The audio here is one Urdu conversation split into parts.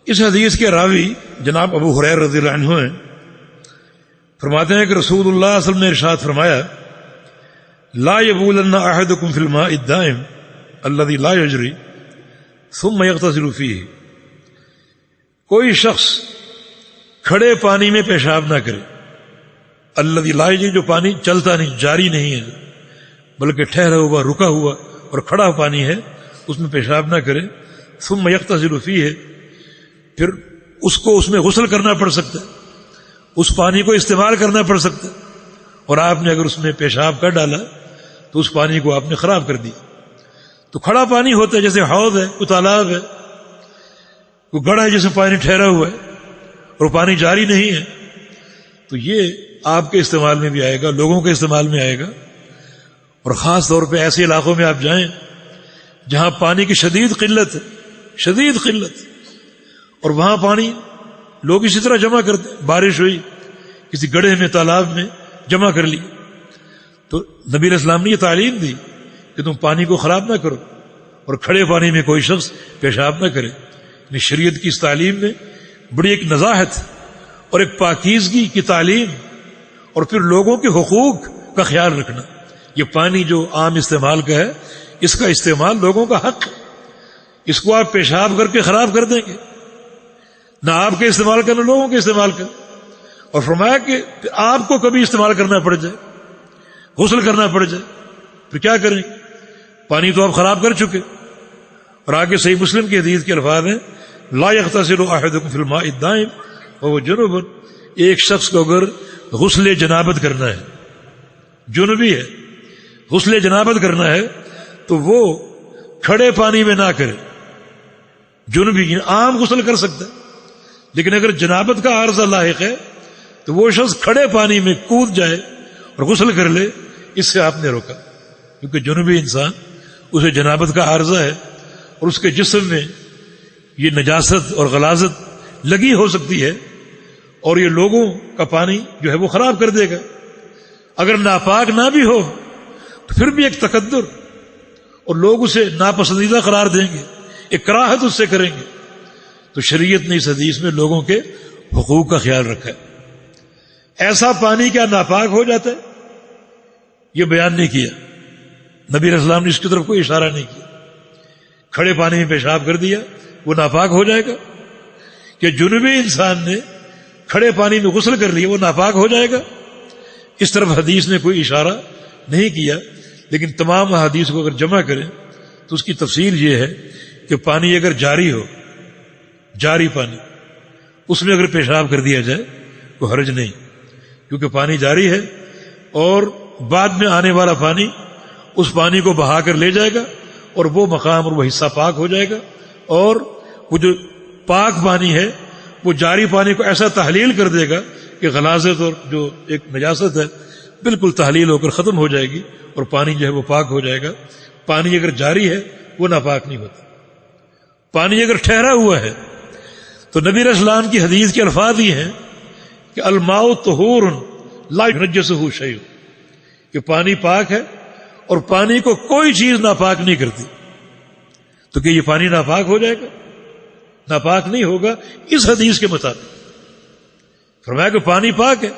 اس حدیث کے راوی جناب ابو ہریرہ رضی اللہ عنہ ہیں، فرماتے ہیں کہ رسول اللہ صلی اللہ علیہ وسلم نے ارشاد فرمایا لا یبولن احدکم فی الماء الدائم الذی لا یجری ثم یغتسل فیہ، کوئی شخص کھڑے پانی میں پیشاب نہ کرے، الذی لا یجری جو پانی چلتا نہیں، جاری نہیں ہے، بلکہ ٹھہرا ہوا، رکا ہوا اور کھڑا پانی ہے، اس میں پیشاب نہ کرے، ثم یغتسل فیہ، پھر اس کو اس میں غسل کرنا پڑ سکتا ہے، اس پانی کو استعمال کرنا پڑ سکتا ہے، اور آپ نے اگر اس میں پیشاب کر ڈالا تو اس پانی کو آپ نے خراب کر دیا۔ تو کھڑا پانی ہوتا ہے جیسے حوض ہے، کوئی تالاب ہے، کوئی گڑھا ہے جس میں پانی ٹھہرا ہوا ہے اور پانی جاری نہیں ہے، تو یہ آپ کے استعمال میں بھی آئے گا، لوگوں کے استعمال میں آئے گا۔ اور خاص طور پہ ایسے علاقوں میں آپ جائیں جہاں پانی کی شدید قلت ہے، شدید قلت، اور وہاں پانی لوگ اسی طرح جمع کرتے، بارش ہوئی کسی گڑھے میں، تالاب میں جمع کر لی، تو نبی علیہ السلام نے یہ تعلیم دی کہ تم پانی کو خراب نہ کرو اور کھڑے پانی میں کوئی شخص پیشاب نہ کرے۔ یعنی شریعت کی اس تعلیم میں بڑی ایک نزاہت اور ایک پاکیزگی کی تعلیم، اور پھر لوگوں کے حقوق کا خیال رکھنا۔ یہ پانی جو عام استعمال کا ہے، اس کا استعمال لوگوں کا حق ہے، اس کو آپ پیشاب کر کے خراب کر دیں گے، نہ آپ کے استعمال کرنا، لوگوں کے استعمال کرنا۔ اور فرمایا کہ آپ کو کبھی استعمال کرنا پڑ جائے، غسل کرنا پڑ جائے، پھر کیا کریں؟ پانی تو آپ خراب کر چکے۔ اور آگے صحیح مسلم کی حدیث کے الفاظ ہیں لا یغتسل احدکم فی الماء الدائم وهو جنب، ایک شخص کو اگر غسل جنابت کرنا ہے، جنبی ہے، غسل جنابت کرنا ہے، تو وہ کھڑے پانی میں نہ کرے۔ جنبی عام غسل کر سکتا ہے، لیکن اگر جنابت کا عارضہ لاحق ہے تو وہ شخص کھڑے پانی میں کود جائے اور غسل کر لے، اس سے آپ نے روکا، کیونکہ جنوبی انسان اسے جنابت کا عارضہ ہے اور اس کے جسم میں یہ نجاست اور غلاظت لگی ہو سکتی ہے، اور یہ لوگوں کا پانی جو ہے وہ خراب کر دے گا۔ اگر ناپاک نہ بھی ہو تو پھر بھی ایک تقدر، اور لوگ اسے ناپسندیدہ قرار دیں گے، ایک کراہت اس سے کریں گے۔ تو شریعت نے اس حدیث میں لوگوں کے حقوق کا خیال رکھا ہے۔ ایسا پانی کیا ناپاک ہو جاتا ہے؟ یہ بیان نہیں کیا نبی علیہ السلام نے، اس کی طرف کوئی اشارہ نہیں کیا۔ کھڑے پانی میں پیشاب کر دیا وہ ناپاک ہو جائے گا؟ کہ جنوبی انسان نے کھڑے پانی میں غسل کر لیا وہ ناپاک ہو جائے گا؟ اس طرف حدیث نے کوئی اشارہ نہیں کیا۔ لیکن تمام احادیث کو اگر جمع کریں تو اس کی تفصیل یہ ہے کہ پانی اگر جاری ہو، جاری پانی، اس میں اگر پیشاب کر دیا جائے تو حرج نہیں، کیونکہ پانی جاری ہے، اور بعد میں آنے والا پانی اس پانی کو بہا کر لے جائے گا، اور وہ مقام اور وہ حصہ پاک ہو جائے گا، اور وہ جو پاک پانی ہے وہ جاری پانی کو ایسا تحلیل کر دے گا کہ غلاظت اور جو ایک نجاست ہے بالکل تحلیل ہو کر ختم ہو جائے گی، اور پانی جو ہے وہ پاک ہو جائے گا۔ پانی اگر جاری ہے وہ ناپاک نہیں ہوتا۔ پانی اگر ٹھہرا ہوا ہے تو نبی علیہ السلام کی حدیث کے الفاظ یہ ہیں کہ الماء طہور لا ينجسه شیء، کہ پانی پاک ہے اور پانی کو کوئی چیز ناپاک نہیں کرتی۔ تو کہ یہ پانی ناپاک ہو جائے گا؟ ناپاک نہیں ہوگا اس حدیث کے مطابق۔ فرمایا کہ پانی پاک ہے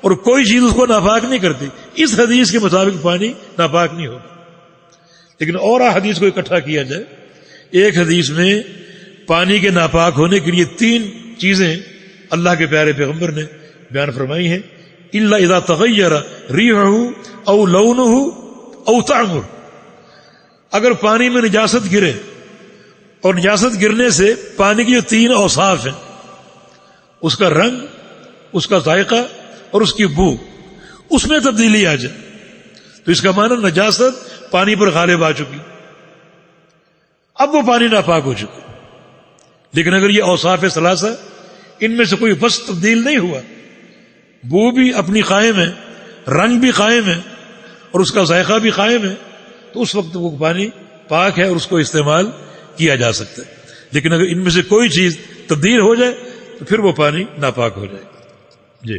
اور کوئی چیز اس کو ناپاک نہیں کرتی، اس حدیث کے مطابق پانی ناپاک نہیں ہوگا۔ لیکن اور حدیث کو اکٹھا کیا جائے، ایک حدیث میں پانی کے ناپاک ہونے کے لیے 3 چیزیں اللہ کے پیارے پیغمبر نے بیان فرمائی ہیں، الا اذا تغیر ریحہ او لونہ او طعمہ، اگر پانی میں نجاست گرے، اور نجاست گرنے سے پانی کی جو 3 اوصاف ہیں، اس کا رنگ، اس کا ذائقہ اور اس کی بو، اس میں تبدیلی آ جائے تو اس کا معنی نجاست پانی پر غالب آ چکی، اب وہ پانی ناپاک ہو چکا۔ لیکن اگر یہ اوصاف ثلاثہ ان میں سے کوئی وصف تبدیل نہیں ہوا، بو بھی اپنی قائم ہے، رنگ بھی قائم ہے اور اس کا ذائقہ بھی قائم ہے، تو اس وقت وہ پانی پاک ہے اور اس کو استعمال کیا جا سکتا ہے۔ لیکن اگر ان میں سے کوئی چیز تبدیل ہو جائے تو پھر وہ پانی ناپاک ہو جائے گا۔